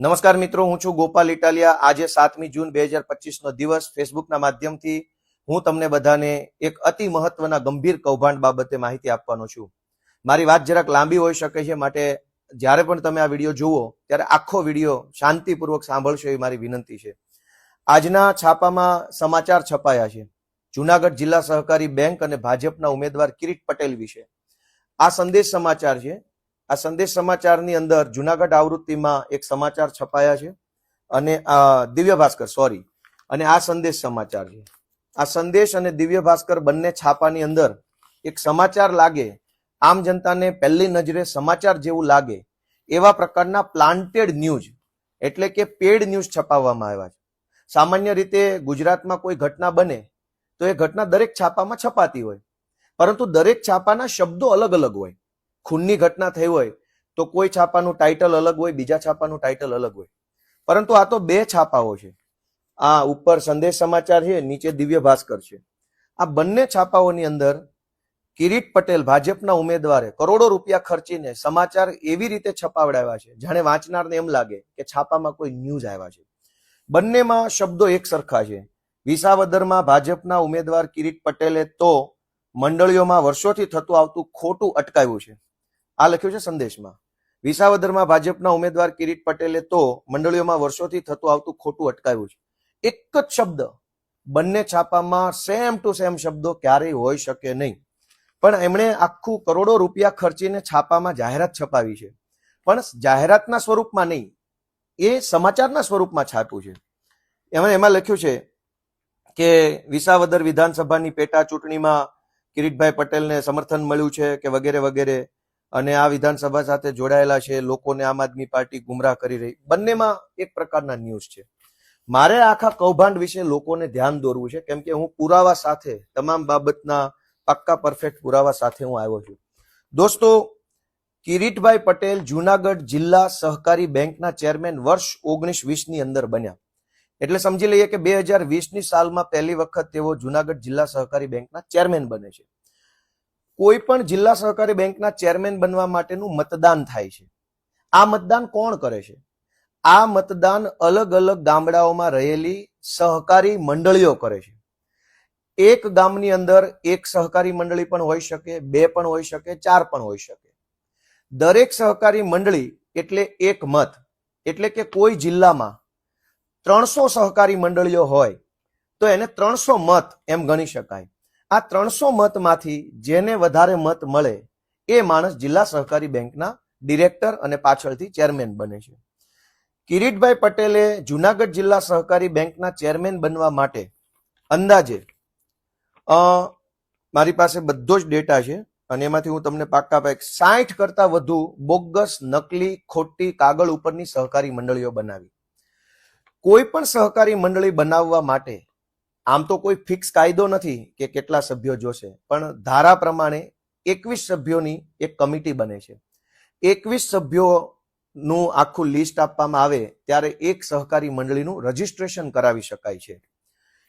નમસ્કાર મિત્રો, હું છું ગોપાલ ઇટાલિયા। આજે 7મી જૂન 2025 દિવસ ફેસબુકના માધ્યમથી હું તમને બધાને એક અતિ મહત્વના ગંભીર કૌભાંડ બાબતે માહિતી આપવાનો છું। મારી વાત જરાક લાંબી હોઈ શકે છે, માટે જ્યારે પણ તમે આ વિડીયો જુઓ ત્યારે આખો વિડીયો શાંતિપૂર્વક સાંભળશો એવી મારી વિનંતી છે। આજના છાપામાં સમાચાર છપાયા છે જૂનાગઢ જિલ્લા સહકારી બેંક અને ભાજપના ઉમેદવાર કિરીટ પટેલ વિશે। આ સંદેશ સમાચાર છે। આ સંદેશ સમાચારની અંદર જૂનાગઢ આવૃત્તિમાં એક સમાચાર છપાયા છે અને દિવ્ય ભાસ્કર અને આ સંદેશ સમાચાર છે। આ સંદેશ અને દિવ્ય ભાસ્કર બંને છાપાની અંદર એક સમાચાર લાગે, આમ જનતાને પહેલી નજરે સમાચાર જેવું લાગે એવા પ્રકારના પ્લાન્ટેડ ન્યૂઝ એટલે કે પેડ ન્યૂઝ છપાવવામાં આવ્યા છે। સામાન્ય રીતે ગુજરાતમાં કોઈ ઘટના બને તો એ ઘટના દરેક છાપામાં છપાતી હોય, પરંતુ દરેક છાપાના શબ્દો અલગ અલગ હોય। ખૂનની ઘટના થઈ હોય તો કોઈ છાપાનું ટાઇટલ અલગ હોય, બીજા છાપાનું ટાઇટલ અલગ હોય, પરંતુ આ તો બે છાપાઓ છે। આ ઉપર સંદેશ સમાચાર છે, નીચે દિવ્ય ભાસ્કર છે। આ બંને છાપાઓની અંદર કિરીટ પટેલ ભાજપના ઉમેદવારે કરોડો રૂપિયા ખર્ચીને સમાચાર એવી રીતે છપાવડાવ્યા છે જાણે વાંચનારને એમ લાગે કે છાપામાં કોઈ ન્યૂઝ આવ્યા છે। બંનેમાં શબ્દો એક સરખા છે। વિસાવદરમાં ભાજપના ઉમેદવાર કિરીટ પટેલે તો મંડળીઓમાં વર્ષોથી થતું આવતું ખોટું અટકાવ્યું છે। આ લખ્યું છે સંદેશમાં। વિસાવદરમાં ભાજપના ઉમેદવાર કિરીટ પટેલે તો મંડળીઓમાં વર્ષોથી થતું આવતું ખોટું અટકાવ્યું છે। એક જ શબ્દ બંને છાપામાં સેમ ટુ સેમ શબ્દો ક્યારેય હોઈ શકે નહીં, પણ એમણે આખું કરોડો રૂપિયા ખર્ચીને છાપામાં જાહેરાત છપાવી છે, પણ જાહેરાતના સ્વરૂપમાં નહીં, એ સમાચારના સ્વરૂપમાં છાપ્યું છે। એમાં લખ્યું છે કે વિસાવદર વિધાનસભાની પેટા ચૂંટણીમાં કિરીટભાઈ પટેલને સમર્થન મળ્યું છે કે વગેરે વગેરે, અને આ વિધાનસભા સાથે જોડાયેલા છે, લોકોને આમ આદમી પાર્ટી ગુમરાહ કરી રહી। બંનેમાં એક પ્રકારના ન્યૂઝ છે। મારે આખા કૌભાંડ વિશે લોકોને ધ્યાન દોરવું છે, કેમ કે હું પુરાવા સાથે, તમામ બાબતના પાક્કા પરફેક્ટ પુરાવા સાથે હું આવ્યો છું। દોસ્તો, કિરીટભાઈ પટેલ જૂનાગઢ જિલ્લા સહકારી બેંકના ચેરમેન વર્ષ 1920ની અંદર બન્યા, એટલે સમજી લઈએ કે 2020ની સાલમાં પહેલી વખત તેઓ જૂનાગઢ જિલ્લા સહકારી બેંકના ચેરમેન બને છે। કોઈ પણ જિલ્લા સહકારી બેંકના ચેરમેન બનવા માટેનું મતદાન થાય છે। આ મતદાન કોણ કરે છે? આ મતદાન અલગ અલગ ગામડાઓમાં રહેલી સહકારી મંડળીઓ કરે છે। એક ગામની અંદર એક સહકારી મંડળી પણ હોઈ શકે, બે પણ હોઈ શકે, ચાર પણ હોઈ શકે। દરેક સહકારી મંડળી એટલે એક મત, એટલે કે કોઈ જિલ્લામાં 300 સહકારી મંડળીઓ હોય તો એને 300 મત એમ ગણી શકાય। આ 300 મતમાંથી જેને વધારે મત મળે એ માણસ જિલ્લા સહકારી બેંકના ડિરેક્ટર અને પાછળથી ચેરમેન બને છે। કિરીટભાઈ પટેલે જૂનાગઢ જિલ્લા સહકારી બેંકના ચેરમેન બનવા માટે અંદાજે મારી પાસે બધો જ ડેટા છે અને એમાંથી હું તમને પાક્કા 60 કરતા વધુ બોગસ, નકલી, ખોટી કાગળ ઉપરની સહકારી મંડળીઓ બનાવી। કોઈ પણ સહકારી મંડળી બનાવવા માટે આમ તો કોઈ ફિક્સ કાયદો નથી કે કેટલા સભ્યો જોશે, પણ ધારા પ્રમાણે 21 સભ્યોની એક કમિટી બને છે। 21 સભ્યોનું આખું લિસ્ટ આપવામાં આવે ત્યારે એક સહકારી મંડળીનું રજીસ્ટ્રેશન કરાવી શકાય છે।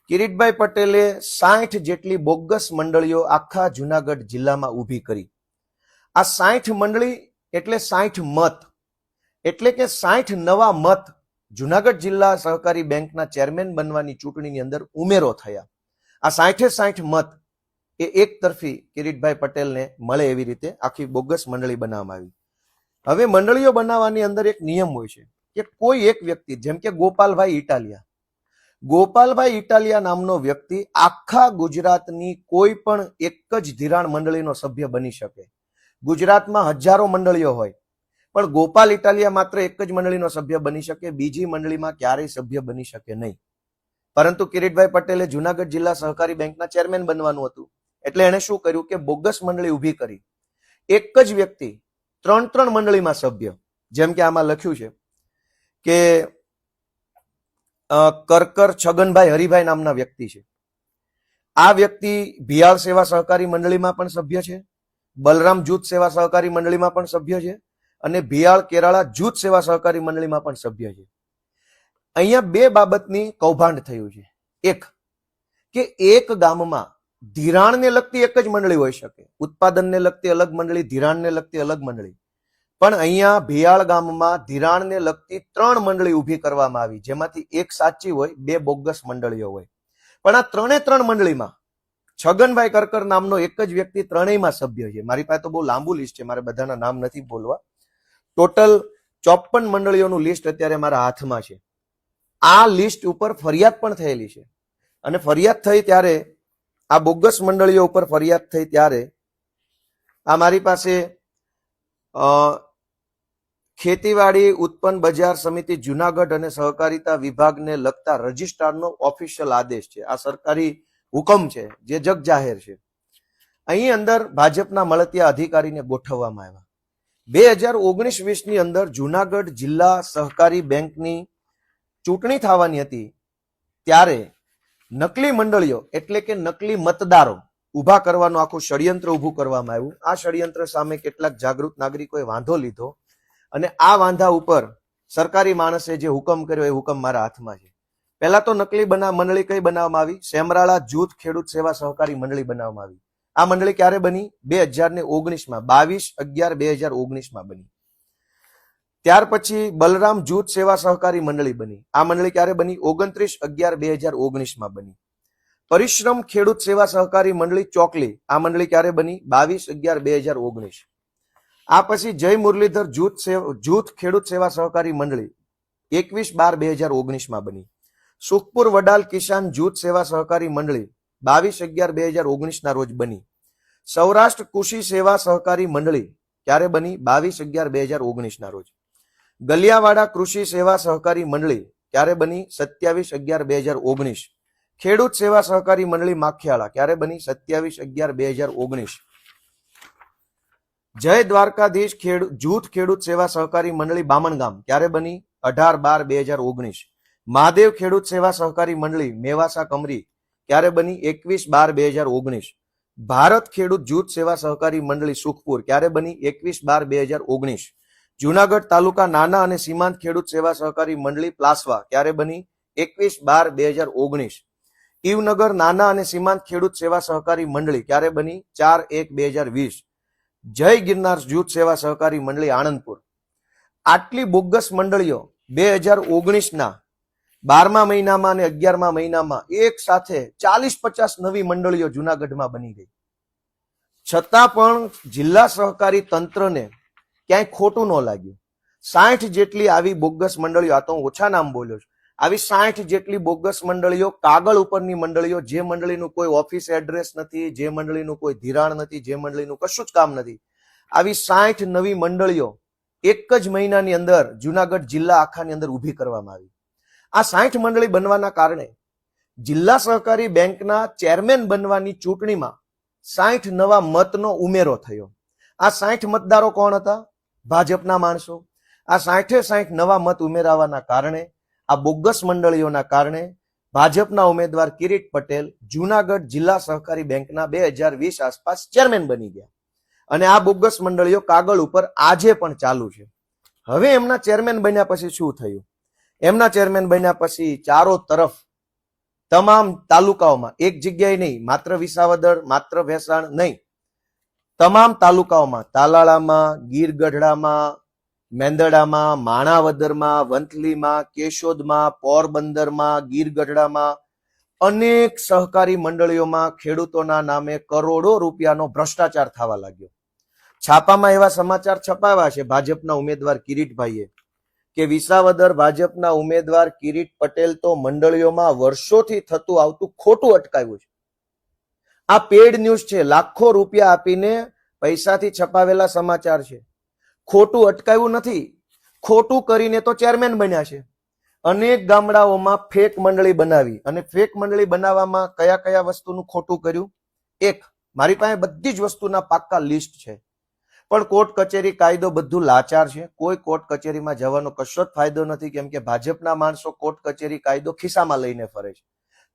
કિરીટભાઈ પટેલે 60 જેટલી બોગસ મંડળીઓ આખા જૂનાગઢ જિલ્લામાં ઊભી કરી। આ 60 મંડળી એટલે 60 મત, એટલે કે 60 નવા મત જૂનાગઢ જિલ્લા સહકારી બેંકના ચેરમેન બનવાની ચૂંટણીની અંદર ઉમેરો થયા। આ 60 મત એ એક તરફી કિરીટભાઈ પટેલને મળે એવી રીતે આખી બોગસ મંડળી બનાવવામાં આવી। હવે મંડળીઓ બનાવવાની અંદર એક નિયમ હોય છે કે કોઈ એક વ્યક્તિ, જેમ કે ગોપાલભાઈ ઇટાલિયા નામનો વ્યક્તિ આખા ગુજરાતની કોઈ પણ એક જ ધિરાણ મંડળીનો સભ્ય બની શકે। ગુજરાતમાં હજારો મંડળીઓ હોય, પણ ગોપાલ ઇટાલિયા માત્ર એક જ મંડળીનો સભ્ય બની શકે, બીજી મંડળીમાં ક્યારેય સભ્ય બની શકે નહીં। પરંતુ કિરીટભાઈ પટેલે જૂનાગઢ જિલ્લા સહકારી બેંકના ચેરમેન બનવાનું હતું, એટલે એણે શું કર્યું કે બોગસ મંડળી ઊભી કરી। એક જ વ્યક્તિ 3 મંડળીમાં સભ્ય, જેમ કે આમાં લખ્યું છે કે કરકર છગનભાઈ હરિભાઈ નામના વ્યક્તિ છે। આ વ્યક્તિ ભિયાળ સેવા સહકારી મંડળીમાં પણ સભ્ય છે, બલરામ જૂથ સેવા સહકારી મંડળીમાં પણ સભ્ય છે, અને ભિયાળ કેરાળા જૂથ સેવા સહકારી મંડળીમાં પણ સભ્ય છે। અહીંયા બે બાબતની કૌભાંડ થયું છે। એક કે એક ગામમાં ધિરાણને લગતી એક જ મંડળી હોઈ શકે, ઉત્પાદનને લગતી અલગ મંડળી, ધિરાણને લગતી અલગ મંડળી, પણ અહીંયા ભિયાળ ગામમાં ધિરાણને લગતી 3 મંડળી ઊભી કરવામાં આવી, જેમાંથી એક સાચી હોય, 2 બોગસ મંડળીઓ હોય. પણ આ 3 મંડળીમાં છગનભાઈ કરકર નામનો એક જ વ્યક્તિ ત્રણેયમાં સભ્ય છે. મારી પાસે તો બહુ લાંબુ લિસ્ટ છે, મારે બધાના નામ નથી બોલવા. ટોટલ 54 મંડળીઓનું લિસ્ટ અત્યારે મારા હાથમાં છે. આ લિસ્ટ ઉપર ફરિયાદ પણ થયેલી છે, અને ફરિયાદ થઈ ત્યારે, આ બોગસ મંડળીઓ ઉપર ફરિયાદ થઈ ત્યારે આ મારી પાસે ખેતીવાડી ઉત્પન્ન બજાર સમિતિ જુનાગઢ અને સહકારિતા વિભાગને લગતા રજિસ્ટ્રારનો ઓફિશિયલ આદેશ છે. આ સરકારી હુકમ છે જે જગ જાહેર છે. અહીં અંદર ભાજપના મળતિયા અધિકારીને ગોઠવવામાં આવ્યા. 2019-20 ની અંદર જુનાગઢ જિલ્લા સહકારી બેંકની ચૂંટણી થવાની હતી ત્યારે નકલી મંડળીઓ એટલે કે નકલી મતદારો ઉભા કરવાનું આખું ષડયંત્ર ઉભું કરવામાં આવ્યું. આ ષડયંત્ર સામે કેટલાક જાગૃત નાગરિકોએ વાંધો લીધો, અને આ વાંધા ઉપર સરકારી માણસે જે હુકમ કર્યો એ હુકમ મારા હાથમાં છે. પહેલા તો નકલી મંડળી કઈ બનાવવામાં આવી? સેમરાળા જૂથ ખેડૂત સેવા સહકારી મંડળી બનાવવામાં આવી. આ મંડળી ક્યારે બની? 2019માં, 22/11/2019માં બની. ત્યાર પછી બલરામ જૂથ સેવા સહકારી મંડળી બની. આ મંડળી ક્યારે બની? 29/11/2019માં બની. પરિશ્રમ ખેડૂત સેવા સહકારી મંડળી ચોકલી, આ મંડળી ક્યારે બની? 22/11/2019. આ પછી જય મુરલીધર જૂથ ખેડૂત સેવા સહકારી મંડળી 21/12/2019માં બની. સુખપુર વડાલ કિસાન જૂથ સેવા સહકારી મંડળી 22/11/2019 ના રોજ બની. સૌરાષ્ટ્ર કૃષિ સેવા સહકારી મંડળી ક્યારે બની? 22/11/2019 ના રોજ. ગલિયાવાડા કૃષિ સેવા સહકારી મંડળી ક્યારે બની? 27/11/2019. ખેડૂત સેવા સહકારી મંડળી માખિયાળા ક્યારે બની? 27/11/2019. જય દ્વારકાધીશ જૂથ ખેડૂત સેવા સહકારી મંડળી બામણગામ ક્યારે બની? 18/12/2019. મહાદેવ ખેડૂત સેવા સહકારી મંડળી મેવાસા કમરી ક્યારે બની? 21/12/2019. ભારત ખેડૂત જૂથ સેવા સહકારી મંડળી સુખપુર ક્યારે બની? 21/12/2019. જુનાગઢ તાલુકા નાના અને સીમાંત ખેડૂત સેવા સહકારી મંડળી પ્લાસવા ક્યારે બની? 21/12/2019. ઈવનગર નાના અને સીમાંત ખેડૂત સેવા સહકારી મંડળી ક્યારે બની? 4/1/2020. જય ગિરનાર જૂથ સેવા સહકારી મંડળી આણંદપુર. આટલી બોગસ મંડળીઓ 2019ના 12મા મહિનામાં અને 11મા મહિનામાં એક સાથે 40-50 નવી મંડળીઓ જુનાગઢમાં બની ગઈ. છતાં પણ જિલ્લા સહકારી તંત્રને ક્યાંય ખોટું ન લાગ્યું. 60 જેટલી આવી બોગસ મંડળીઓ, આ તો હું ઓછા નામ બોલ્યો છું, આવી 60 જેટલી બોગસ મંડળીઓ, કાગળ ઉપરની મંડળીઓ, જે મંડળીનું કોઈ ઓફિસ એડ્રેસ નથી, જે મંડળીનું કોઈ ધિરાણ નથી, જે મંડળીનું કશું જ કામ નથી, આવી 60 નવી મંડળીઓ એક જ મહિનાની અંદર જુનાગઢ જિલ્લા આખાની અંદર ઊભી કરવામાં આવી. આ 60 મંડળી બનવાના કારણે જિલ્લા સહકારી બેંકના ચેરમેન બનવાની ચૂંટણીમાં 60 નવા મતનો ઉમેરો થયો. આ 60 મતદારો કોણ હતા? ભાજપના માણસો. આ 60 નવા મત ઉમેરાવાના કારણે, આ બોગસ મંડળીઓના કારણે ભાજપના ઉમેદવાર કિરીટ પટેલ જુનાગઢ જિલ્લા સહકારી બેંકના 2020 આસપાસ ચેરમેન બની ગયા. અને આ બોગસ મંડળીઓ કાગળ ઉપર આજે પણ ચાલુ છે. હવે એમના ચેરમેન બન્યા પછી શું થયું? એમના ચેરમેન બન્યા પછી ચારો તરફ તમામ તાલુકાઓમાં, એક જગ્યાએ નહીં, માત્ર વિસાવદર, માત્ર ભેસાણ નહીં, તમામ તાલુકાઓમાં, તાલાળામાં, ગીરગઢડામાં, મેંદડામાં, માણાવદરમાં, વંથલીમાં, કેશોદમાં, પોરબંદરમાં, ગીરગઢડામાં અનેક સહકારી મંડળીઓમાં ખેડૂતોના નામે કરોડો રૂપિયાનો ભ્રષ્ટાચાર થવા લાગ્યો. છાપામાં એવા સમાચાર છપાવ્યા છે ભાજપના ઉમેદવાર કિરીટભાઈએ કે વિસાવદર ભાજપના ઉમેદવાર કિરીટ પટેલ તો મંડળીઓમાં વર્ષોથી થતું આવતું ખોટું અટકાવ્યું છે. આ પેડ ન્યૂઝ છે, લાખો રૂપિયા આપીને પૈસાથી છપાવેલા સમાચાર છે. ખોટું અટકાવ્યું નથી, ખોટું કરીને તો ચેરમેન બન્યા છે. અનેક ગામડાઓમાં ફેક મંડળી બનાવી, અને ફેક મંડળી બનાવવામાં કયા કયા વસ્તુનું ખોટું કર્યું? એક, મારી પાસે બધી જ વસ્તુના પાક્કા લિસ્ટ છે, પણ કોર્ટ કચેરી કાયદો બધું લાચાર છે. કોઈ કોર્ટ કચેરીમાં જવાનો કશો જ ફાયદો નથી, કેમ કે ભાજપના માણસો કોર્ટ કચેરી કાયદો ખિસ્સામાં લઈને ફરે છે.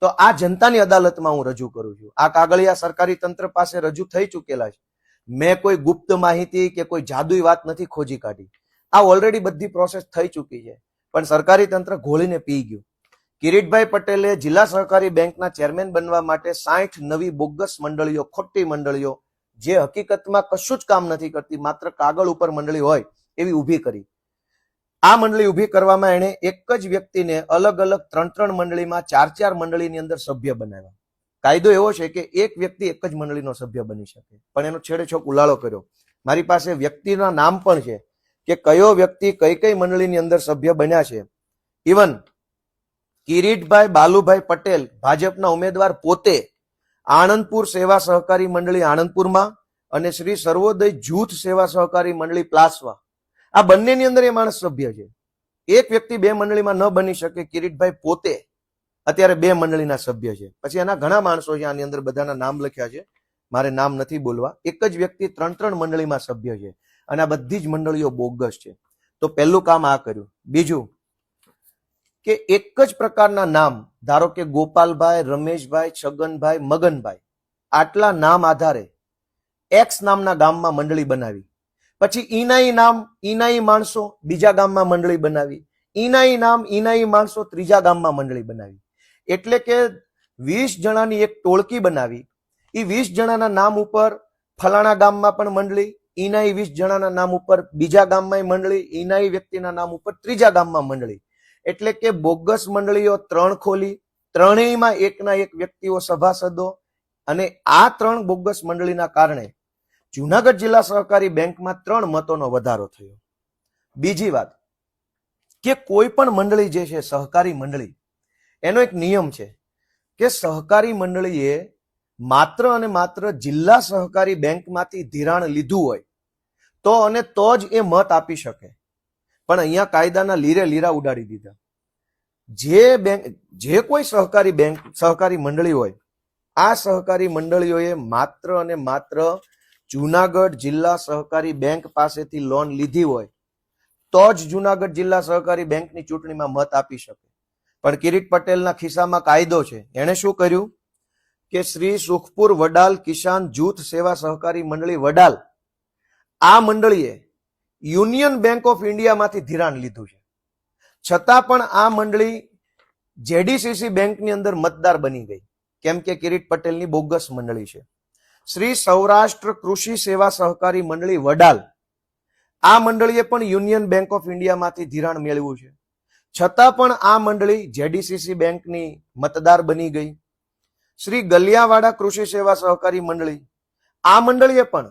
તો આ જનતાની અદાલતમાં હું રજૂ કરું છું. આ કાગળિયા સરકારી તંત્ર પાસે રજૂ થઈ ચૂકેલા છે. મેં કોઈ ગુપ્ત માહિતી કે કોઈ જાદુઈ વાત નથી ખોજી કાઢી. આ ઓલરેડી બધી પ્રોસેસ થઈ ચૂકી છે, પણ સરકારી તંત્ર ઘોળીને પી ગયું. કિરીટભાઈ પટેલે જિલ્લા સહકારી બેંકના ચેરમેન બનવા માટે 60 નવી બોગસ મંડળીઓ, ખોટી મંડળીઓ, જે હકીકતમાં કશું જ કામ નથી કરતી, માત્ર કાગળ ઉપર મંડળી હોય એવી ઊભી કરી. આ મંડળી ઊભી કરવામાં એણે એક જ વ્યક્તિને અલગ અલગ 3 મંડળીમાં 4 મંડળીની અંદર સભ્ય બનાવ્યા. કાયદો એવો છે કે એક વ્યક્તિ એક જ મંડળીનો સભ્ય બની શકે, પણ એનો છેડેછોક ઉલાળો કર્યો. મારી પાસે વ્યક્તિના નામ પણ છે કે કયો વ્યક્તિ કઈ કઈ મંડળીની અંદર સભ્ય બન્યા છે. ઇવન કિરીટભાઈ બાલુભાઈ પટેલ ભાજપના ઉમેદવાર પોતે આણંદપુર સેવા સહકારી મંડળી આણંદપુરમાં અને શ્રી સર્વોદય જૂથ સેવા સહકારી મંડળી પ્લાસવા, આ બંનેની અંદર એ માણસ સભ્ય છે. એક વ્યક્તિ 2 મંડળીમાં ન બની શકે. કિરીટભાઈ પોતે અત્યારે 2 મંડળીના સભ્ય છે. પછી એના ઘણા માણસો છે, આની અંદર બધાના નામ લખ્યા છે, મારે નામ નથી બોલવા. એક જ વ્યક્તિ 3 મંડળીમાં સભ્ય છે અને આ બધી જ મંડળીઓ બોગસ છે. તો પહેલું કામ આ કર્યું. બીજું કે એક જ પ્રકારના નામ, ધારો કે ગોપાલભાઈ, રમેશભાઈ, છગનભાઈ, મગનભાઈ, આટલા નામ આધારે એક્સ નામના ગામમાં મંડળી બનાવી. પછી ઈનાઈ નામ, ઈનાઈ માણસો બીજા ગામમાં મંડળી બનાવી. ઈનાઈ નામ, ઈનાઈ માણસો ત્રીજા ગામમાં મંડળી બનાવી. એટલે કે 20 જણાની એક ટોળકી બનાવી. એ 20 જણાના નામ ઉપર ફલાણા ગામમાં પણ મંડળી, ઈનાઈ 20 જણાના નામ ઉપર બીજા ગામમાં મંડળી, ઈનાઈ વ્યક્તિના નામ ઉપર ત્રીજા ગામમાં મંડળી. એટલે કે બોગસ મંડળીઓ 3 ખોલી, ત્રણેયમાં એકના એક વ્યક્તિઓ સભાસદો. અને આ 3 બોગસ મંડળીના કારણે જુનાગઢ જિલ્લા સહકારી બેંકમાં 3 મતોનો વધારો થયો. બીજી વાત કે કોઈ પણ મંડળી જે છે સહકારી મંડળી, એનો એક નિયમ છે કે સહકારી મંડળીએ માત્ર અને માત્ર જિલ્લા સહકારી બેંકમાંથી ધિરાણ લીધું હોય તો અને તો જ એ મત આપી શકે. પણ અહીંયા કાયદાના લીરે લીરા ઉડાડી દીધા. જે કોઈ સહકારી બેંક, સહકારી મંડળી હોય, આ સહકારી મંડળીઓએ માત્ર અને માત્ર જુનાગઢ જિલ્લા સહકારી બેંક પાસેથી લોન લીધી હોય તો જ જુનાગઢ જિલ્લા સહકારી બેંકની ચૂંટણીમાં મત આપી શકે. પણ કિરીટ પટેલના ખિસ્સામાં કાયદો છે. એણે શું કર્યું કે શ્રી સુખપુર વડાલ કિસાન જૂથ સેવા સહકારી મંડળી વડાલ, આ મંડળીએ યુનિયન બેંક ઓફ ઇન્ડિયામાંથી ધિરાણ લીધું છે. છતાં પણ આ મંડળી જેડીસીસી બેંકની અંદર મતદાર બની ગઈ, કેમ કે કિરીટ પટેલની બોગસ મંડળી છે. શ્રી સૌરાષ્ટ્ર કૃષિ સેવા સહકારી મંડળી વડાલ, આ મંડળીએ પણ યુનિયન બેંક ઓફ ઇન્ડિયામાંથી ધિરાણ મેળવ્યું છે. છતાં પણ આ મંડળી જેડીસીસી બેંકની મતદાર બની ગઈ. શ્રી ગલિયાવાડા કૃષિ સેવા સહકારી મંડળી, આ મંડળીએ પણ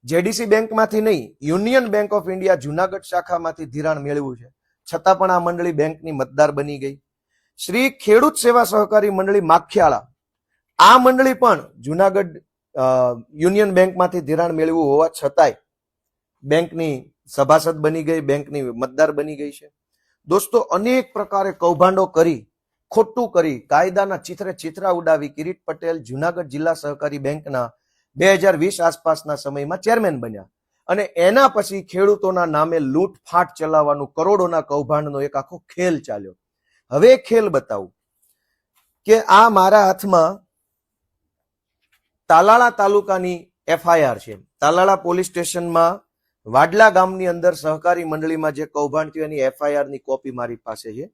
જેડીસી બેંકમાંથી નહીં, Union Bank of India Junagadh શાખામાંથી ધિરાણ મેળવ્યું છે. છતાં પણ આ મંડળી બેંકની મતદાર બની ગઈ. શ્રી ખેડૂત સેવા સહકારી મંડળી માખિયાળા, આ મંડળી પણ જુનાગઢ યુનિયન બેંકમાંથી ધિરાણ મેળવ્યું હોવા છતાંય બેંકની સભાસદ બની ગઈ, બેંકની મતદાર બની ગઈ છે. દોસ્તો, અનેક પ્રકારે કૌભાંડો કરી, ખોટું કરી, કાયદાના ચિત્રે ચિત્રા ઉડાવી કિરીટ પટેલ જુનાગઢ જિલ્લા સહકારી બેંકના 2020 આસપાસના સમયમાં ચેરમેન બન્યા. અને એના પછી ખેડૂતોના નામે લૂંટફાટ ચલાવવાનું, કરોડોના કૌભાંડનો એક આખો ખેલ ચાલ્યો. હવે ખેલ બતાવું કે આ મારા હાથમાં તાલાળા તાલુકાની એફઆઈઆર છે. તાલાળા પોલીસ સ્ટેશનમાં વાડલા ગામની અંદર સહકારી મંડળીમાં જે કૌભાંડ થયું એની એફઆઈઆર ની કોપી મારી પાસે છે.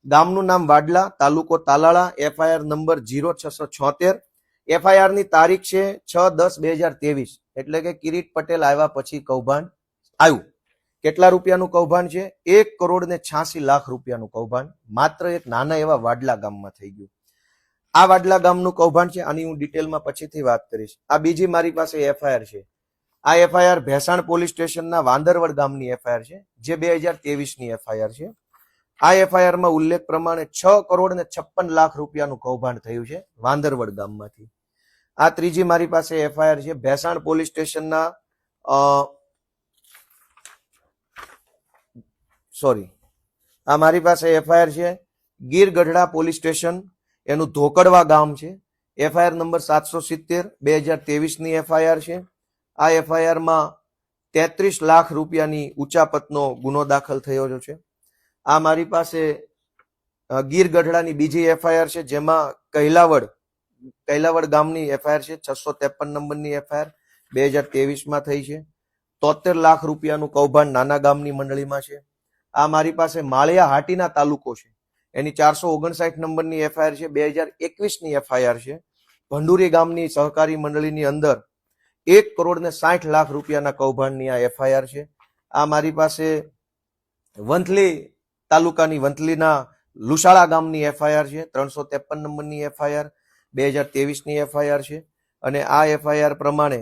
ગામનું નામ વાડલા, તાલુકો તાલાળા, એફઆઈઆર નંબર 0676. એફઆઈઆર ની તારીખ છે 6/10/2023. એટલે કે કિરીટ પટેલ આવ્યા પછી કૌભાંડ આવ્યું. કેટલા રૂપિયાનું કૌભાંડ છે? 1,86,00,000 રૂપિયાનું કૌભાંડ માત્ર એક નાના એવા વાડલા ગામમાં થઈ ગયું. આ વાડલા ગામનું કૌભાંડ છે. આની હું ડિટેલમાં પછીથી વાત કરીશ. આ બીજી મારી પાસે એફઆઈઆર છે. આ એફઆઈઆર ભેસાણ પોલીસ સ્ટેશનના વાંદરવડ ગામની એફઆઈઆર છે, જે 2023ની એફઆઈઆર છે. આ એફઆઈઆરમાં ઉલ્લેખ પ્રમાણે 6,56,00,000 રૂપિયાનું કૌભાંડ થયું છે વાંદરવડ ગામમાંથી. આ ત્રીજી મારી પાસે એફઆઈઆર છે ભેસાણ પોલીસ સ્ટેશનના આ મારી પાસે એફઆઈઆર છે ગીર ગઢડા પોલીસ સ્ટેશન, એનું ધોકડવા ગામ છે. એફઆઈઆર નંબર 770 2023ની એફઆઈઆર છે. આ એફઆઈઆરમાં 33 લાખ રૂપિયાની ઉચાપતનો ગુનો દાખલ થયો છે. આ મારી પાસે ગીર ગઢડાની બીજી એફઆઈઆર છે, જેમાં કૈલાવડ ગામની એફઆઈઆર છે. 653 નંબરની એફઆઈઆર 2023માં થઈ છે. 73 લાખ રૂપિયાનું કૌભાંડ નાના ગામની મંડળીમાં છે. આ મારી પાસે માળિયા હાટીના તાલુકો છે, એની 459 નંબરની એફઆઈઆર છે. 2021ની એફઆઈઆર છે. ભંડુરી ગામની સહકારી મંડળીની અંદર 1,60,00,000 રૂપિયાના કૌભાંડની આ એફઆઈઆર છે. આ મારી પાસે વંથલી તાલુકાની વંથલીના લુસાળા ગામની એફઆઈઆર છે, 353 નંબરની એફઆઈઆર 2023ની એફઆઈઆર છે. અને આ એફઆઈઆર પ્રમાણે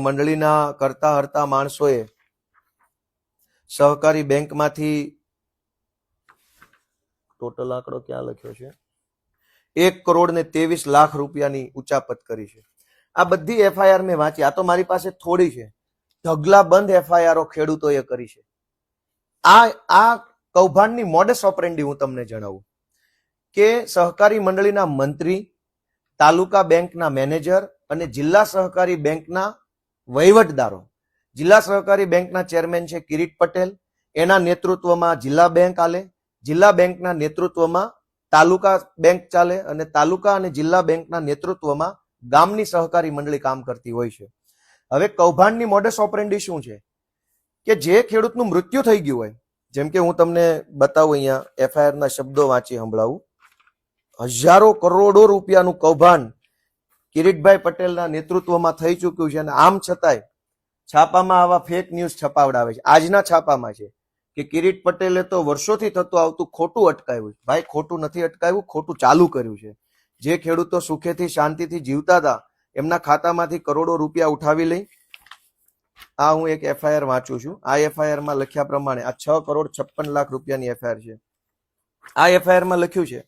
મંડળીના કરતા હરતા માણસોએ સહકારી બેંકમાંથી ટોટલ આંકડો ક્યાં લખ્યો છે, 1,23,00,000 રૂપિયાની ઉચાપત કરી છે. આ બધી એફઆઈઆર મેં વાંચી. આ તો મારી પાસે થોડી છે, ઢગલાબંધ એફઆઈઆરો ખેડૂતોએ કરી છે. આ કૌભાંડની મોડસ ઓપરેન્ડી હું તમને જણાવું કે સહકારી મંડળીના મંત્રી, તાલુકા બેંકના મેનેજર અને જિલ્લા સહકારી બેંકના વહીવટદારો, જિલ્લા સહકારી બેંકના ચેરમેન છે કિરીટ પટેલ, એના નેતૃત્વમાં જિલ્લા બેંક ચાલે, જિલ્લા બેંકના નેતૃત્વમાં તાલુકા બેંક ચાલે અને તાલુકા અને જિલ્લા બેંકના નેતૃત્વમાં ગામની સહકારી મંડળી કામ કરતી હોય છે. હવે કૌભાંડની મોડસ ઓપરેન્ડી શું છે કે જે ખેડૂતનું મૃત્યુ થઈ ગયું હોય, જેમ કે હું તમને બતાવું, અહીંયા એફઆઈઆર ના શબ્દો વાંચી સંભળાવું. હજારો કરોડો રૂપિયાનું કૌભાંડ કિરીટભાઈ પટેલના નેતૃત્વમાં થઈ ચૂક્યું છે અને આમ છતાંય છાપામાં આવા ફેક ન્યૂઝ છપાવડાવે છે. આજના છાપામાં છે કે કિરીટ પટેલે તો વર્ષોથી થતું આવતું ખોટું અટકાવ્યું છે. ભાઈ, ખોટું નથી અટકાવ્યું, ખોટું ચાલુ કર્યું છે. જે ખેડૂતો સુખેથી શાંતિથી જીવતા હતા એમના ખાતામાંથી કરોડો રૂપિયા ઉઠાવી લઈ. આ હું એક એફઆઈઆર વાંચું છું. આ એફઆઈઆર માં લખ્યા પ્રમાણે આ 6,56,00,000 રૂપિયાની એફઆઈઆર છે. આ એફઆઈઆર માં લખ્યું છે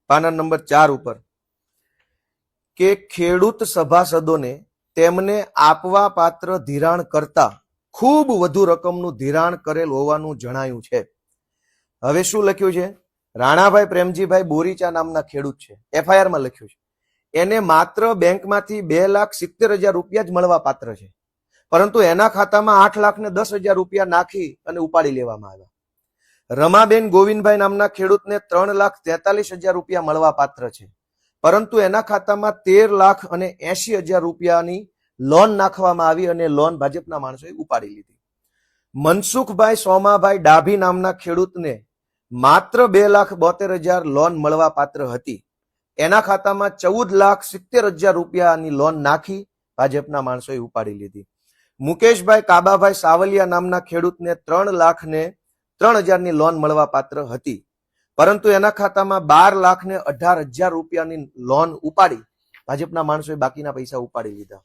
પાના નંબર 4 ઉપર કે ખેડૂત સભાસદોને તેમને આપવા પાત્ર ધિરાણ કરતા ખૂબ વધુ રકમનું ધિરાણ કરેલ હોવાનું જણાયું છે. હવે શું લખ્યું છે? રાણાભાઈ પ્રેમજીભાઈ બોરીચા નામના ખેડૂત છે, એફઆઈઆર માં લખ્યું છે, એને માત્ર બેંકમાંથી 2,70,000 રૂપિયા જ મળવા પાત્ર છે, પરંતુ એના ખાતામાં 8,10,000 રૂપિયા નાખી અને ઉપાડી લેવામાં આવ્યા. રમાબેન ગોવિંદભાઈ નામના ખેડૂતને 3,43,000 રૂપિયા મળવા પાત્ર છે, પરંતુ એના ખાતામાં 13,80,000 રૂપિયાની લોન નાખવામાં આવી અને લોન ભાજપના માણસોએ ઉપાડી લીધી. મનસુખભાઈ સોમાભાઈ ડાભી નામના ખેડૂતને માત્ર 2,72,000 લોન મળવા પાત્ર હતી, એના ખાતામાં 14,70,000 રૂપિયાની લોન નાખી ભાજપના માણસોએ ઉપાડી લીધી. મુકેશભાઈ કાબાભાઈ સાવલિયા નામના ખેડૂતને 3,03,000 લોન મળવા પાત્ર હતી, પરંતુ એના ખાતામાં 12,18,000 રૂપિયાની લોન ઉપાડી ભાજપના માણસોએ બાકીના પૈસા ઉપાડી લીધા.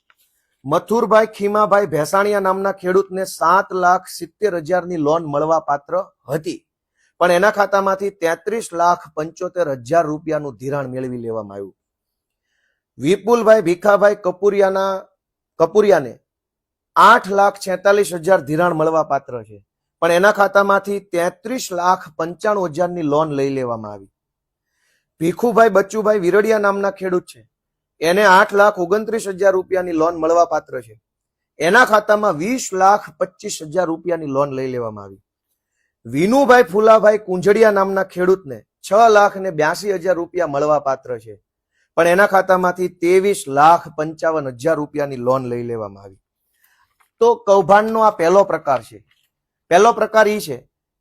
મથુરભાઈ ખીમાભાઈ ભેસાણીયા નામના ખેડૂતને 7,70,000 લોન મળવા પાત્ર હતી, પણ એના ખાતામાંથી 33,75,000 રૂપિયાનું ધિરાણ મેળવી લેવામાં આવ્યું. વિપુલભાઈ ભીખાભાઈ કપુરિયાને 8,46,000 ધિરાણ મળવા પાત્ર છે, પણ એના ખાતામાંથી 33,95,000 લોન લઈ લેવામાં આવી. ભીખુભાઈ બચ્ચુભાઈ વિરડિયા નામના ખેડૂત છે, એને 8,29,000 રૂપિયાની લોન મળવા પાત્ર છે, એના ખાતામાં 20,25,000 રૂપિયાની લોન લઈ લેવામાં આવી. વિનુભાઈ ફુલાભાઈ કુંજડિયા નામના ખેડૂતને 6,82,000 રૂપિયા મળવા પાત્ર છે, પણ એના ખાતામાંથી 23,55,000 રૂપિયાની લોન લઈ લેવામાં આવી. તો કૌભાંડનો આ પહેલો પ્રકાર છે. પહેલો પ્રકાર એ છે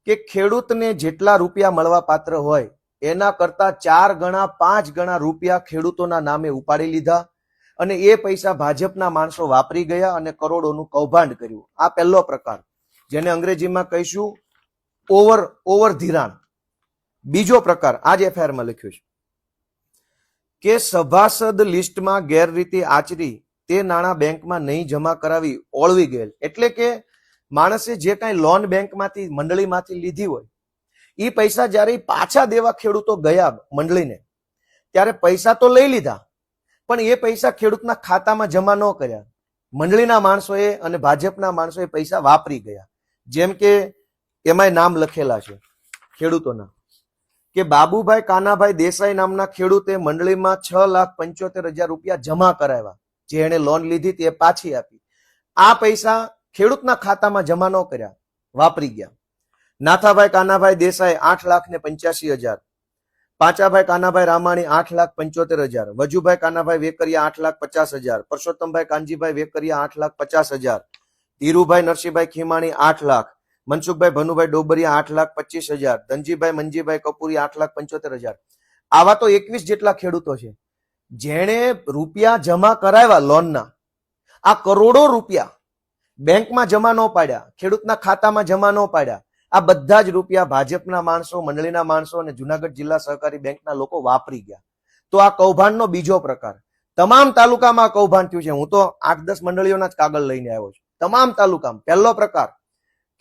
કે ખેડૂતને જેટલા રૂપિયા મળવા પાત્ર હોય એના કરતા 4 ગણા 5 ગણા રૂપિયા ખેડૂતોના નામે ઉપાડી લીધા અને એ પૈસા ભાજપના માણસો વાપરી ગયા અને કરોડોનું કૌભાંડ કર્યું. આ પહેલો પ્રકાર, જેને અંગ્રેજીમાં કહીશું ઓવર ધિરાણ. બીજો પ્રકાર આ જ એફઆઈઆરમાં લખ્યું છે કે સભાસદ લિસ્ટમાં ગેરરીતિ આચરી તે નાણાં બેંકમાં નહીં જમા કરાવી ઓળવી ગયેલ. એટલે કે માણસે જે કાંઈ લોન બેંકમાંથી મંડળીમાંથી લીધી હોય એ પૈસા જ્યારે પાછા દેવા ખેડૂતો ગયા મંડળીને ત્યારે પૈસા તો લઈ લીધા, પણ એ પૈસા ખેડૂતના ખાતામાં જમા ન કર્યા. મંડળીના માણસોએ અને ભાજપના માણસોએ પૈસા વાપરી ગયા. જેમ કે એમાંય નામ લખેલા છે ખેડૂતોના કે બાબુભાઈ કાનાભાઈ દેસાઈ નામના ખેડૂતે મંડળીમાં 6,75,000 રૂપિયા જમા કરાવ્યા, જે એને લોન લીધી તે પાછી આપી. આ પૈસા ખેડૂતના ખાતામાં જમા ન કર્યા, વાપરી ગયા. નાથાભાઈ કાનાભાઈ દેસાઈ 8,85,000, પાંચાભાઈ કાનાભાઈ રામાણી 8,75,000, વજુભાઈ કાનાભાઈ વેકરિયા 8,50,000, પરસોત્તમભાઈ કાનજીભાઈ વેકરિયા 8,50,000, ધીરુભાઈ નરસિંહભાઈ ખીમાણી 8 લાખ, મનસુખભાઈ ભનુભાઈ ડોબરિયા 8,25,000, ધનજીભાઈ મંજીભાઈ કપૂરિયા 8,75,000. આવા તો 21 જેટલા ખેડૂતો છે જેણે રૂપિયા જમા કરાવ્યા લોનના. આ કરોડો રૂપિયા બેંકમાં જમા ન પાડ્યા, ખેડૂતના ખાતામાં જમા ન પાડ્યા, આ બધા જ રૂપિયા ભાજપના માણસો, મંડળીના માણસો અને જુનાગઢ જિલ્લા સહકારી બેંકના લોકો વાપરી ગયા. તો આ કૌભાંડનો બીજો પ્રકાર. તમામ તાલુકામાં કૌભાંડ થયું છે. હું તો 8-10 મંડળીઓના જ કાગળ લઈને આવ્યો છું. તમામ તાલુકામાં. પહેલો પ્રકાર,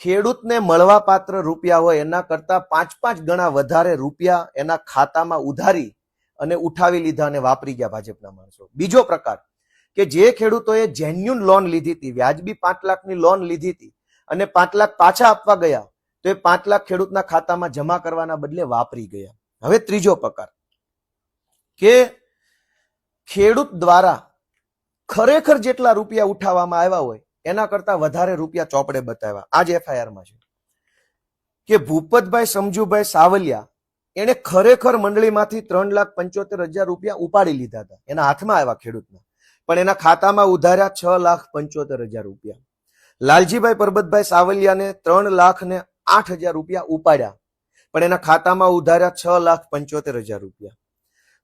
ખેડૂતને મળવા પાત્ર રૂપિયા હોય એના કરતા 5-5 ગણા વધારે રૂપિયા એના ખાતામાં ઉધારી અને ઉઠાવી લીધા અને વાપરી ગયા ભાજપના માણસો. બીજો પ્રકાર, કે જે ખેડૂતોએ જેન્યુન લોન લીધી હતી, વ્યાજબી 5 લાખની લોન લીધી હતી અને 5 લાખ પાછા આપવા ગયા, તો એ 5 લાખ ખેડૂતના ખાતામાં જમા કરવાના બદલે વાપરી ગયા. હવે ત્રીજો પ્રકાર, કે ખેડૂત દ્વારા ખરેખર જેટલા રૂપિયા ઉઠાવવામાં આવ્યા હોય એના કરતા વધારે રૂપિયા ચોપડે બતાવ્યા. આ જ એફઆઈઆરમાં છે કે ભૂપતભાઈ સમજુભાઈ સાવલિયા એને ખરેખર મંડળીમાંથી 3,75,000 રૂપિયા ઉપાડી લીધા હતા, એના હાથમાં આવ્યા ખેડૂતના, પણ એના ખાતામાં ઉધાર્યા 6,75,000 રૂપિયા. લાલજીભાઈ પરબતભાઈ સાવલિયાને 3,08,000 રૂપિયા ઉપાડ્યા, પણ એના ખાતામાં ઉધાર્યા 6,75,000 રૂપિયા.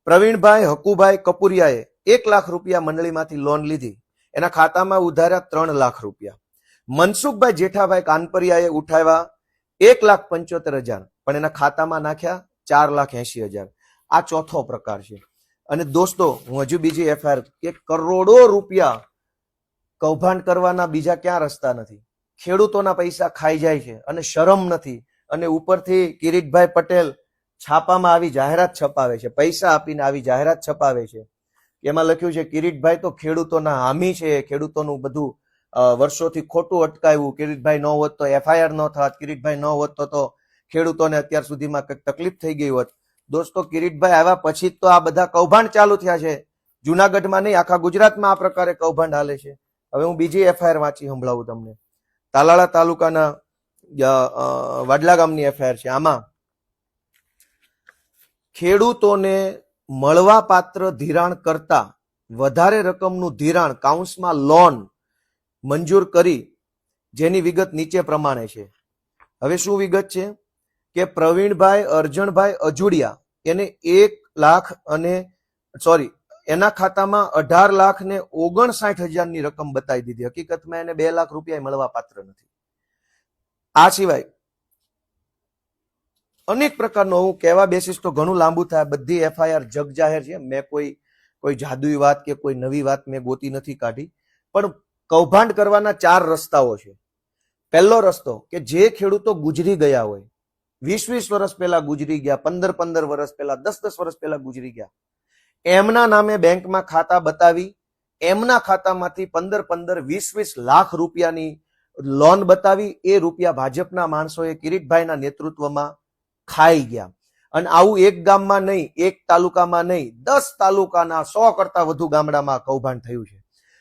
પ્રવીણભાઈ હકુભાઈ કપુરિયાએ 1 લાખ રૂપિયા મંડળીમાંથી લોન લીધી, એના ખાતામાં ઉધાર્યા 3 લાખ રૂપિયા. મનસુખભાઈ જેઠાભાઈ કાનપરિયાએ ઉઠાવ્યા 1,75,000, પણ એના ખાતામાં નાખ્યા 4,80,000. આ ચોથો પ્રકાર છે. અને દોસ્તો, હું હજુ બીજી એફઆઈઆર, કે કરોડો રૂપિયા કૌભાંડ કરવાના બીજા ક્યાં રસ્તા નથી. ખેડૂતોના પૈસા ખાઈ જાય છે અને શરમ નથી, અને ઉપરથી કિરીટભાઈ પટેલ છાપામાં આવી જાહેરાત છપાવે છે, પૈસા આપીને આવી જાહેરાત છપાવે છે. એમાં લખ્યું છે કિરીટભાઈ તો ખેડૂતોના હામી છે, ખેડૂતોનું બધું વર્ષોથી ખોટું અટકાવ્યું, કિરીટભાઈ ન હોત તો એફઆઈઆર ન થાત, કિરીટભાઈ ન હોત તો ખેડૂતોને અત્યાર સુધીમાં કંઈક તકલીફ થઈ ગઈ હોત. દોસ્તો, કિરીટભાઈ આવ્યા પછી તો આ બધા કૌભાંડ ચાલુ થયા છે. જુનાગઢમાં નહીં, આખા ગુજરાતમાં આ પ્રકારે કૌભાંડ હાલે છે. હવે હું બીજી એફઆઈઆર વાંચી સંભળાવું તમને. તાલાળા તાલુકાના વાડલા ગામની એફઆઈઆર છે. આમાં ખેડૂતોને મળવા પાત્ર ધિરાણ કરતા વધારે રકમનું ધિરાણ કાઉન્સમાં લોન મંજૂર કરી, જેની વિગત નીચે પ્રમાણે છે. હવે શું વિગત છે? કે પ્રવીણભાઈ અરજણભાઈ અજુડિયા એને 1 લાખ અને એના ખાતામાં 18,59,000 ની રકમ બતાવી દીધી. હકીકતમાં એને 2 લાખ રૂપિયા મળવા પાત્ર નથી. આ સિવાય અનેક પ્રકારનો, હું કહેવા બેસીશ તો ઘણું લાંબુ થાય. બધી એફઆઈઆર જગ જાહેર છે. મેં કોઈ જાદુઈ વાત કે કોઈ નવી વાત મેં ગોતી નથી કાઢી. પણ કૌભાંડ કરવાના 4 રસ્તાઓ છે. પહેલો રસ્તો, કે જે ખેડૂતો ગુજરી ગયા હોય, 20-20 વર્ષ પહેલા ગુજરી ગયા, 15-15 વર્ષ પહેલા, 10-10 વર્ષ પહેલા ગુજરી ગયા, એમના નામે બેંકમાં ખાતા બતાવી, એમના ખાતામાંથી 15-15, 20-20 લાખ રૂપિયાની લોન બતાવી, એ રૂપિયા ભાજપના માણસોએ કિરીટભાઈના નેતૃત્વમાં ખાઈ ગયા. અને આવું એક ગામમાં નહીં, એક તાલુકામાં નહીં, 10 તાલુકાના 100 કરતા વધુ ગામડામાં કૌભાંડ થયું છે.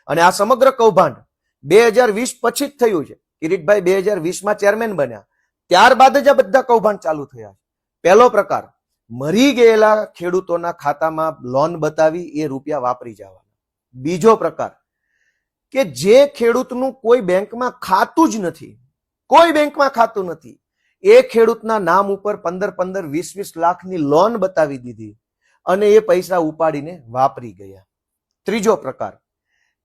અને આ સમગ્ર કૌભાંડ 2020 પછી જ થયું છે. કિરીટભાઈ 2020માં ચેરમેન બન્યા, ત્યારબાદ જ આ બધા કૌભાંડ ચાલુ થયા છે. પહેલો પ્રકાર, મરી ગયેલા ખેડૂતોના ખાતામાં લોન બતાવી એ રૂપિયા વાપરી જવાના. બીજો પ્રકાર, કે જે ખેડૂતનું કોઈ બેંકમાં ખાતું જ નથી, કોઈ બેંકમાં ખાતું નથી, એ ખેડૂતના નામ ઉપર 15-15, 20-20 લાખની લોન બતાવી દીધી અને એ પૈસા ઉપાડીને વાપરી ગયા. ત્રીજો પ્રકાર,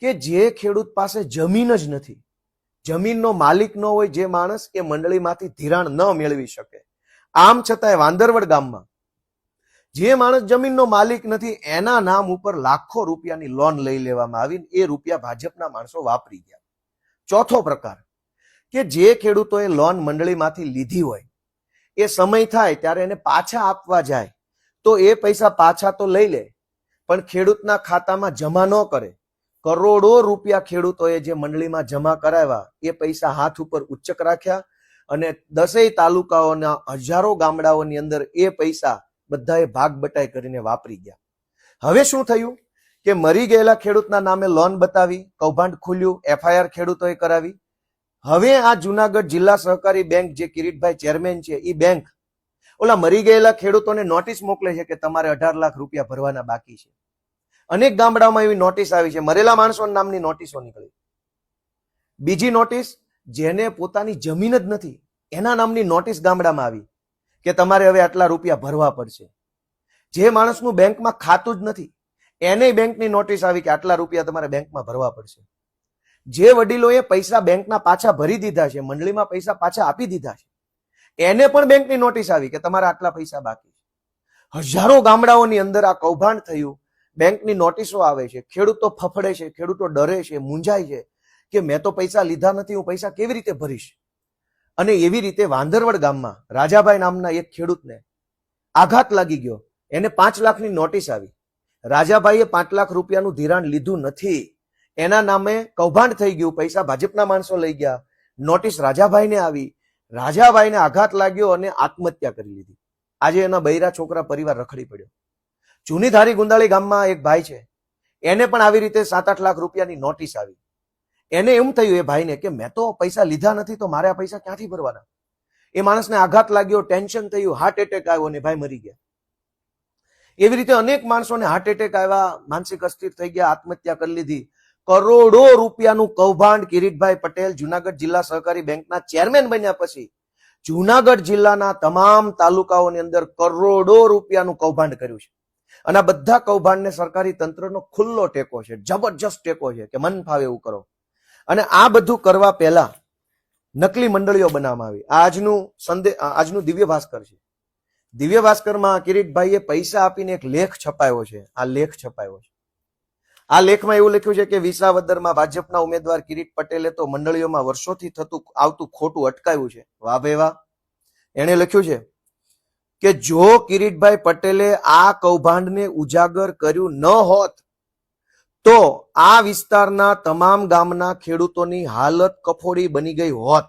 કે જે ખેડૂત પાસે જમીન જ નથી, જમીનનો માલિક ન હોય જે માણસ, એ મંડળીમાંથી ધિરાણ ન મેળવી શકે. આમ છતાંય વાંદરવડ ગામમાં જે માણસ જમીનનો માલિક નથી, એના નામ ઉપર લાખો રૂપિયાની લોન લઈ લેવામાં આવી, એ રૂપિયા ભાજપના માણસો વાપરી ગયા. ચોથો પ્રકાર, કે જે ખેડૂતોએ લોન મંડળીમાંથી લીધી હોય, એ સમય થાય ત્યારે એને પાછા આપવા જાય તો એ પૈસા પાછા તો લઈ લે, પણ ખેડૂતના ખાતામાં જમા ન કરે. કરોડો રૂપિયા ખેડૂતોએ જે મંડળીમાં જમા કરાવ્યા, એ પૈસા હાથ ઉપર ઉચ્ચક રાખ્યા અને 10 તાલુકાઓના હજારો ગામડાઓની અંદર એ પૈસા બધાએ ભાગ બટાઈ કરીને વાપરી ગયા. હવે શું થયું? કે મરી ગયેલા ખેડૂતના નામે લોન બતાવી, કૌભાંડ ખુલ્યું, એફઆઈઆર ખેડૂતોએ કરાવી. હવે આ જુનાગઢ જિલ્લા સહકારી બેંક, જે કિરીટભાઈ ચેરમેન છે, એ બેંક ઓલા મરી ગયેલા ખેડૂતોને નોટિસ મોકલે છે કે તમારે 18 લાખ રૂપિયા ભરવાના બાકી છે. અનેક ગામડામાં એવી નોટિસ આવી છે, મરેલા માણસો નામની નોટિસો નીકળી. બીજી નોટિસ, જેને પોતાની જમીન જ નથી એના નામની નોટિસ ગામડામાં આવી કે તમારે હવે આટલા રૂપિયા ભરવા પડશે. જે માણસનું બેંકમાં ખાતું જ નથી એને બેંકની નોટિસ આવી કે આટલા રૂપિયા તમારે બેંકમાં ભરવા પડશે. જે વડીલોએ પૈસા બેંકના પાછા ભરી દીધા છે, મંડળીમાં પૈસા પાછા આપી દીધા છે, એને પણ બેંકની નોટિસ આવી કે તમારા આટલા પૈસા બાકી છે. હજારો ગામડાઓની અંદર આ કૌભાંડ થયું. બેંકની નોટિસો આવે છે, ખેડૂતો ફફડે છે, ખેડૂતો ડરે છે, મૂંઝાય છે કે મેં તો પૈસા લીધા નથી, હું પૈસા કેવી રીતે ભરીશ. અને એવી રીતે વાંદરવડ ગામમાં રાજાભાઈ નામના એક ખેડૂતને આઘાત લાગી ગયો. એને 5 લાખની નોટિસ આવી. રાજાભાઈએ 5 લાખ રૂપિયાનું ધિરાણ લીધું નથી, એના નામે કૌભાંડ થઈ ગયું. પૈસા ભાજપના માણસો લઈ ગયા. નોટિસ રાજાભાઈને આવી. રાજાભાઈને આઘાત લાગ્યો અને આત્મહત્યા કરી લીધી. આજે એના બૈરા છોકરા પરિવાર રખડી પડ્યો. જૂની ધારી ગુંદાળી ગામમાં એક ભાઈ છે, એને પણ આવી રીતે 7-8 લાખ રૂપિયાની નોટિસ આવી. એને એમ થયું એ ભાઈને કે મેં તો પૈસા લીધા નથી, તો મારે આ પૈસા ક્યાંથી ભરવાના. એ માણસને આઘાત લાગ્યો, ટેન્શન થયું, હાર્ટ એટેક આવ્યો અને ભાઈ મરી ગયા. એવી રીતે અનેક માણસોને હાર્ટ એટેક આવ્યા, માનસિક અસ્થિર થઈ ગયા, આત્મહત્યા કરી લીધી. કરોડો રૂપિયાનું કૌભાંડ કિરીટભાઈ પટેલ જુનાગઢ જિલ્લા સહકારી બેંકના ચેરમેન બન્યા પછી જુનાગઢ જિલ્લાના તમામ તાલુકાઓની અંદર કરોડો રૂપિયાનું કૌભાંડ કર્યું છે. અને આ બધા કૌભાંડને સરકારી તંત્રનો ખુલ્લો ટેકો છે, જબરજસ્ત ટેકો છે કે મન ફાવે એવું કરો. અને આ બધું કરવા પહેલા નકલી મંડળીઓ બનાવવામાં આવી. આજનું દિવ્ય ભાસ્કર છે. દિવ્ય ભાસ્કરમાં કિરીટભાઈએ પૈસા આપીને એક લેખ છપાયો છે. આ લેખ છપાયો છે. આ લેખમાં એવું લખ્યું છે કે વિસાવદરમાં ભાજપના ઉમેદવાર કિરીટ પટેલે તો મંડળીઓમાં વર્ષોથી થતું આવતું ખોટું અટકાવ્યું છે. વાહ ભાઈ વાહ. એણે લખ્યું છે કે જો કિરીટભાઈ પટેલે આ કૌભાંડને ઉજાગર કર્યું ન હોત તો આ વિસ્તારના તમામ ગામના ખેડૂતોની હાલત કફોડી બની ગઈ હોત.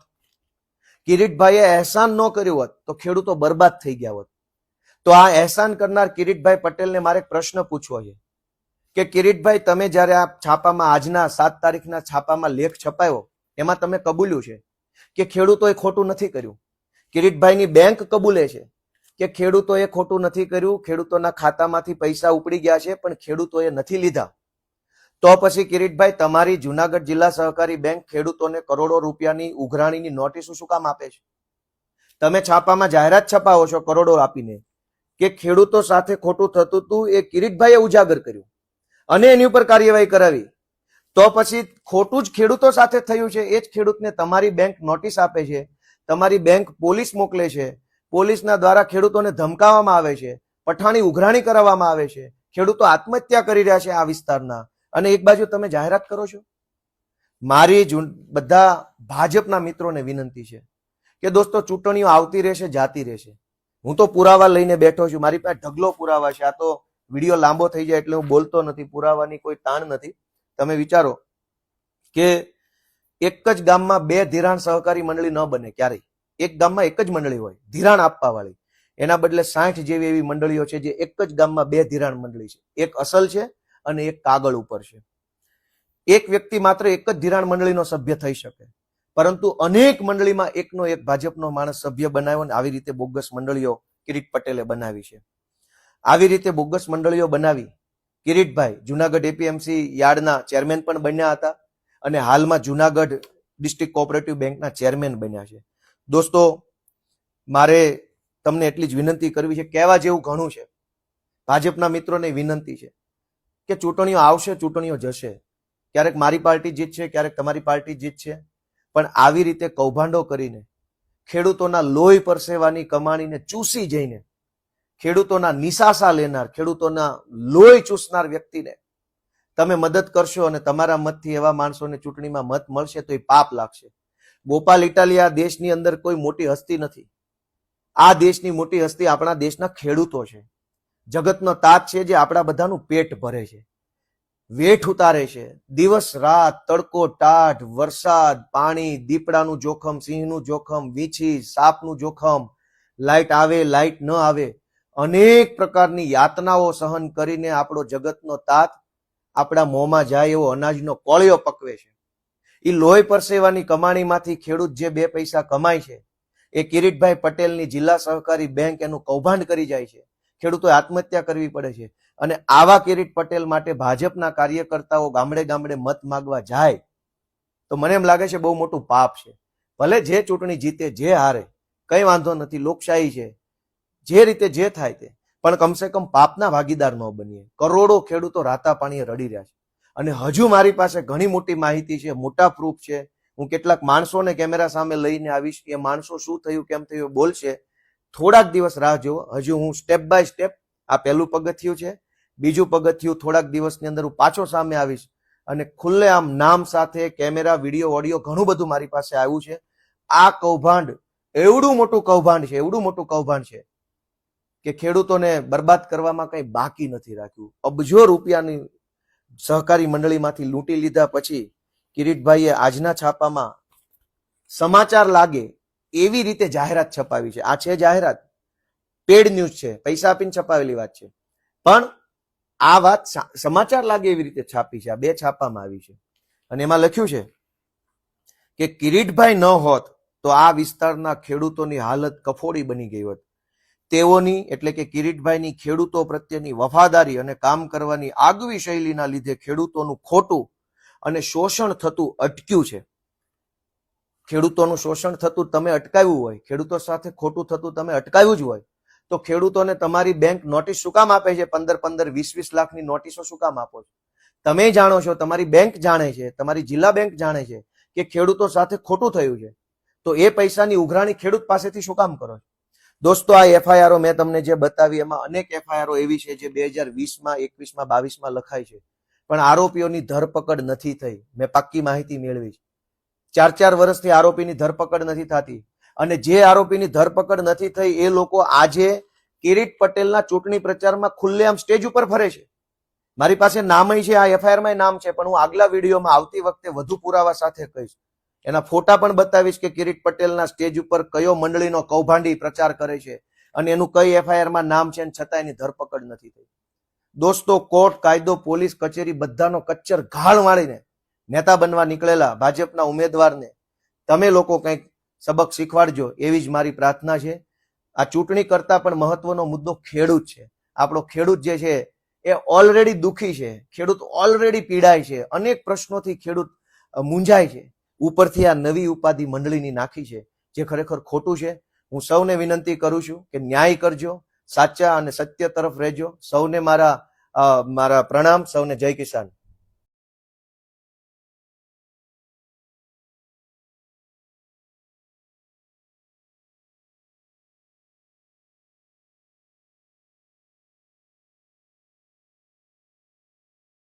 કિરીટભાઈએ અહેસાન ન કર્યું હોત તો ખેડૂતો બરબાદ થઈ ગયા હોત. તો આ અહેસાન કરનાર કિરીટભાઈ પટેલને મારે એક પ્રશ્ન પૂછવો છે કે કિરીટભાઈ, તમે જ્યારે આ છાપામાં આજના 7 તારીખના છાપામાં લેખ છપાયો એમાં તમે કબૂલ્યું છે કે ખેડૂતોએ ખોટું નથી કર્યું. કિરીટભાઈની બેંક કબૂલે છે કે ખેડૂતોએ ખોટું નથી કર્યું, ખેડૂતોના ખાતામાંથી પૈસા ઉપડી ગયા છે પણ ખેડૂતોએ નથી લીધા. તો પછી કિરીટભાઈ, તમારી જુનાગઢ જિલ્લા સહકારી બેંક ખેડૂતોને કરોડો રૂપિયાની ઉઘરાણીની નોટિસો શું કામ આપે છે? તમે છાપામાં જાહેરાત છપાવો છો કરોડો આપીને કે ખેડૂતો સાથે ખોટું થતું હતું, એ કિરીટભાઈએ ઉજાગર કર્યું અને એની ઉપર કાર્યવાહી કરાવી. તો પછી ખોટું જ ખેડૂતો સાથે થયું છે, એ જ ખેડૂતને તમારી બેંક નોટિસ આપે છે, તમારી બેંક પોલીસ મોકલે છે, પોલીસના દ્વારા ખેડૂતોને ધમકાવવામાં આવે છે, પઠાણી ઉઘરાણી કરાવવામાં આવે છે, ખેડૂતો આત્મહત્યા કરી રહ્યા છે આ વિસ્તારના, અને એક બાજુ તમે જાહેરાત કરો છો. મારી બધા ભાજપના મિત્રોને વિનંતી છે કે દોસ્તો, ચૂંટણીઓ આવતી રહેશે, જાતી રહેશે. હું તો પુરાવા લઈને બેઠો છું, મારી પાસે ઢગલો પુરાવા છે. આ તો વિડીયો લાંબો થઈ જાય એટલે હું બોલતો નથી, પુરાવાની કોઈ તાણ નથી. તમે વિચારો કે એક જ ગામમાં 2 ધિરાણ સહકારી મંડળી ન બને ક્યારેય. એક ગામમાં એક જ મંડળી હોય ધિરાણ આપવા વાળી, એના બદલે 60 જેવી એવી મંડળીઓ છે જે એક જ ગામમાં 2 ધિરાણ મંડળી છે. એક અસલ છે અને એક કાગળ ઉપર છે. એક વ્યક્તિ માત્ર એક જ ધિરાણ મંડળીનો સભ્ય થઈ શકે, પરંતુ અનેક મંડળીમાં એકનો એક ભાજપનો માણસ સભ્ય બનાવ્યો અને આવી રીતે બોગસ મંડળીઓ કિરીટ પટેલે બનાવી છે. આવી રીતે બોગસ મંડળીઓ બનાવી કિરીટભાઈ જુનાગઢ એપીએમસી યાર્ડના ચેરમેન પણ બન્યા હતા અને હાલમાં જુનાગઢ ડિસ્ટ્રિક્ટ કોઓપરેટિવ બેંકના ચેરમેન બન્યા છે. દોસ્તો, મારે તમને એટલી જ વિનંતી કરવી છે, કહેવા જેવું ઘણું છે. ભાજપના મિત્રોને વિનંતી છે કે ચૂંટણીઓ આવશે, ચૂંટણીઓ જશે, ક્યારેક મારી પાર્ટી જીતશે, ક્યારેક તમારી પાર્ટી જીતશે, પણ આવી રીતે કૌભાંડો કરીને ખેડૂતોના લોહી પરસેવાની કમાણીને ચૂસી જઈને ખેડૂતોના નિશાસા લેનાર, ખેડૂતોના લોહી ચૂસનાર વ્યક્તિને તમે મદદ કરશો અને તમારા મતથી એવા માણસોને ચૂંટણીમાં મત મળશે તો એ પાપ લાગશે. ગોપાલ ઇટાલિયા દેશની અંદર કોઈ મોટી હસ્તી નથી. આ દેશની મોટી હસ્તી આપણા દેશના ખેડૂતો છે. જગતનો તાત છે જે આપણા બધાનું પેટ ભરે છે, વેઠ ઉતારે છે. દિવસ રાત, તડકો ટાઢ, વરસાદ, પાણી, દીપડાનું જોખમ, સિંહનું જોખમ, વીંછી, સાપનું જોખમ, લાઈટ આવે, લાઈટ ન આવે, અનેક પ્રકારની યાતનાઓ સહન કરીને આપણો જગતનો તાત આપણા મોંમાં જાય એવો અનાજનો કોળિયો પકવે છે. એ લોહી પરસેવાની કમાણીમાંથી ખેડૂત જે 2 પૈસા કમાય છે એ કિરીટભાઈ પટેલની જિલ્લા સહકારી બેંક એનું કૌભાંડ કરી જાય છે. ખેડૂતોએ આત્મહત્યા કરવી પડે છે. અને આવા કિરીટ પટેલ માટે ભાજપના કાર્યકર્તાઓ ગામડે ગામડે મત માંગવા જાય તો મને એમ લાગે છે બહુ મોટું પાપ છે. ભલે જે ચૂંટણી જીતે, જે હારે, કઈ વાંધો નથી, લોકશાહી છે, જે રીતે જે થાય તે, પણ કમસે કમ પાપના ભાગીદાર ન બનીએ. કરોડો ખેડૂતો રાતા પાણીએ રડી રહ્યા છે. અને હજુ મારી પાસે ઘણી મોટી માહિતી છે, મોટા પ્રૂફ છે. હું કેટલાક માણસોને કેમેરા સામે લઈને આવીશ, એ માણસો શું થયું કેમ થયું બોલશે. થોડાક દિવસ રાહ જુઓ. હજુ હું સ્ટેપ બાય સ્ટેપ, આ પહેલું પગથિયું છે, બીજું પગથિયું થોડાક દિવસની અંદર હું પાછો સામે આવીશ અને ખુલ્લેઆમ નામ સાથે કેમેરા, વિડીયો, ઓડિયો ઘણું બધું મારી પાસે આવ્યું છે. આ કૌભાંડ એવડું મોટું કૌભાંડ છે, એવડું મોટું કૌભાંડ છે કે ખેડૂતોને બરબાદ કરવામાં કંઈ બાકી નથી રાખ્યું. અબજો રૂપિયાની સહકારી મંડળીમાંથી લૂંટી લીધા પછી કિરીટભાઈએ આજના છાપામાં સમાચાર લાગે એવી રીતે જાહેરાત છપાવી છે. આ છે જાહેરાત, પેડ ન્યૂઝ છે, પૈસા આપીને છપાવેલી વાત છે, પણ આ વાત સમાચાર લાગે એવી રીતે છાપી છે. આ 2 છાપામાં આવી છે અને એમાં લખ્યું છે કે કિરીટભાઈ ન હોત તો આ વિસ્તારના ખેડૂતોની હાલત કફોડી બની ગઈ હોત. તેઓની એટલે કે કિરીટભાઈની ખેડૂતો પ્રત્યેની વફાદારી અને કામ કરવાની આગવી શૈલીના લીધે ખેડૂતોનું ખોટું અને શોષણ થતું અટક્યું છે. ખેડૂતોનું શોષણ થતું તમે અટકાવ્યું હોય, ખેડૂતો સાથે ખોટું થતું તમે અટકાવ્યું જ હોય, તો ખેડૂતોને તમારી બેંક નોટિસ શું કામ આપે છે? 15-15, 20-20 લાખની નોટિસો શું કામ આપો છો? તમે જાણો છો, તમારી બેંક જાણે છે, તમારી જિલ્લા બેંક જાણે છે કે ખેડૂતો સાથે ખોટું થયું છે, તો એ પૈસાની ઉઘરાણી ખેડૂત પાસેથી શું કામ કરો છો? દોસ્તો, આ એફઆઈઆરો મેં તમને જે બતાવી એમાં અનેક એફઆઈઆરો એવી છે જે 2020માં, 21માં, 22માં લખાઈ છે, પણ આરોપીઓની ધરપકડ નથી થઈ. મેં પાક્કી માહિતી મેળવી છે. 4-4 વર્ષથી આરોપીની ધરપકડ નથી થતી અને જે આરોપીની ધરપકડ નથી થઈ એ લોકો આજે કિરીટ પટેલના ચૂંટણી પ્રચારમાં ખુલ્લેઆમ સ્ટેજ ઉપર ફરે છે. મારી પાસે નામય છે, આ એફઆઈઆરમાં નામ છે, પણ હું આગલા વિડીયોમાં આવતી વખતે વધુ પુરાવા સાથે કહીશ. એના ફોટા પણ બતાવીશ કે કિરીટ પટેલના સ્ટેજ ઉપર કયો મંડળીનો કૌભાંડી પ્રચાર કરે છે અને એનું કઈ એફઆઈઆરમાં નામ છે અને છતાં એની ધરપકડ નથી થઈ. દોસ્તો, કોર્ટ, કાયદો, પોલીસ કચેરી બધાનો કચ્ચર ઘાળ વાળીને નેતા બનવા નીકળેલા ભાજપના ઉમેદવારને તમે લોકો કંઈક સબક શીખવાડજો એવી જ મારી પ્રાર્થના છે. આ ચૂંટણી કરતા પણ મહત્વનો મુદ્દો ખેડૂત છે. આપણો ખેડૂત જે છે એ ઓલરેડી દુઃખી છે, ખેડૂત ઓલરેડી પીડાય છે, અનેક પ્રશ્નોથી ખેડૂત મૂંઝાય છે. ઉપરથી આ નવી ઉપાધિ મંડળીની નાખી છે, જે ખરેખર ખોટું છે. હું સૌને વિનંતી કરું છું કે ન્યાય કરજો, સાચા અને સત્ય તરફ રહેજો. સૌને મારા પ્રણામ, સૌને જય કિસાન.